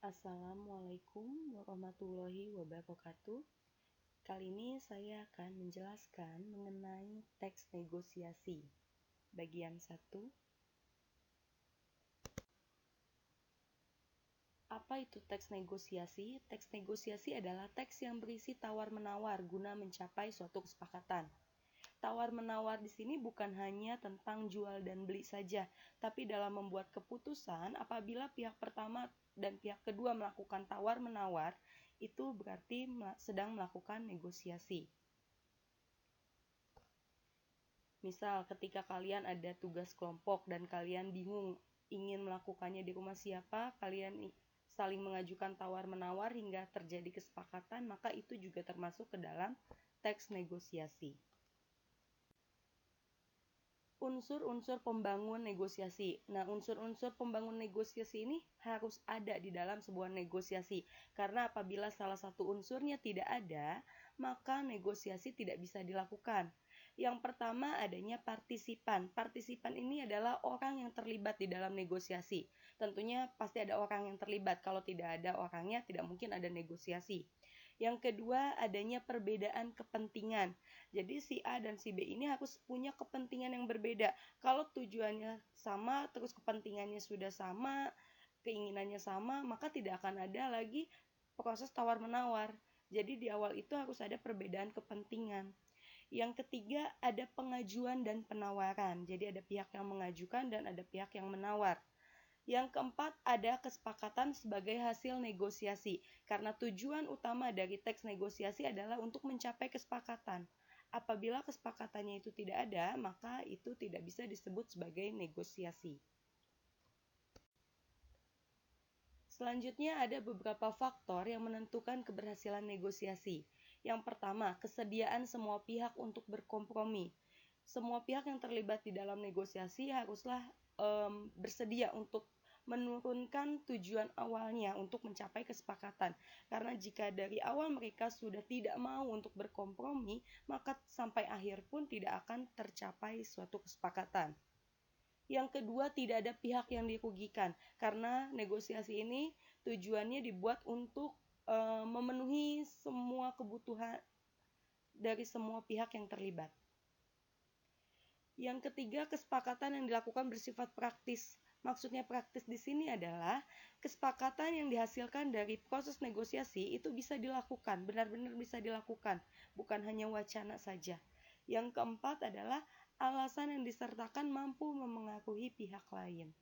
Assalamualaikum warahmatullahi wabarakatuh. Kali ini saya akan menjelaskan mengenai teks negosiasi. Bagian 1. Apa itu teks negosiasi? Teks negosiasi adalah teks yang berisi tawar-menawar guna mencapai suatu kesepakatan. Tawar-menawar di sini bukan hanya tentang jual dan beli saja, tapi dalam membuat keputusan apabila pihak pertama dan pihak kedua melakukan tawar-menawar, itu berarti sedang melakukan negosiasi. Misal ketika kalian ada tugas kelompok dan kalian bingung ingin melakukannya di rumah siapa, kalian saling mengajukan tawar-menawar hingga terjadi kesepakatan, maka itu juga termasuk ke dalam teks negosiasi. Unsur-unsur pembangun negosiasi. Nah, unsur-unsur pembangun negosiasi ini harus ada di dalam sebuah negosiasi. Karena apabila salah satu unsurnya tidak ada, maka negosiasi tidak bisa dilakukan. Yang pertama adanya partisipan. Partisipan ini adalah orang yang terlibat di dalam negosiasi. Tentunya pasti ada orang yang terlibat. Kalau tidak ada orangnya, tidak mungkin ada negosiasi. Yang kedua, adanya perbedaan kepentingan. Jadi si A dan si B ini harus punya kepentingan yang berbeda. Kalau tujuannya sama, terus kepentingannya sudah sama, keinginannya sama, maka tidak akan ada lagi proses tawar-menawar. Jadi di awal itu harus ada perbedaan kepentingan. Yang ketiga, ada pengajuan dan penawaran. Jadi ada pihak yang mengajukan dan ada pihak yang menawar. Yang keempat, ada kesepakatan sebagai hasil negosiasi. Karena tujuan utama dari teks negosiasi adalah untuk mencapai kesepakatan. Apabila kesepakatannya itu tidak ada, maka itu tidak bisa disebut sebagai negosiasi. Selanjutnya ada beberapa faktor yang menentukan keberhasilan negosiasi. Yang pertama, kesediaan semua pihak untuk berkompromi. Semua pihak yang terlibat di dalam negosiasi haruslah bersedia untuk menurunkan tujuan awalnya untuk mencapai kesepakatan. Karena jika dari awal mereka sudah tidak mau untuk berkompromi, maka sampai akhir pun tidak akan tercapai suatu kesepakatan. Yang kedua, tidak ada pihak yang dirugikan, karena negosiasi ini tujuannya dibuat untuk memenuhi semua kebutuhan dari semua pihak yang terlibat. Yang ketiga, kesepakatan yang dilakukan bersifat praktis. Maksudnya praktis di sini adalah kesepakatan yang dihasilkan dari proses negosiasi itu bisa dilakukan, benar-benar bisa dilakukan, bukan hanya wacana saja. Yang keempat adalah alasan yang disertakan mampu memengaruhi pihak lain.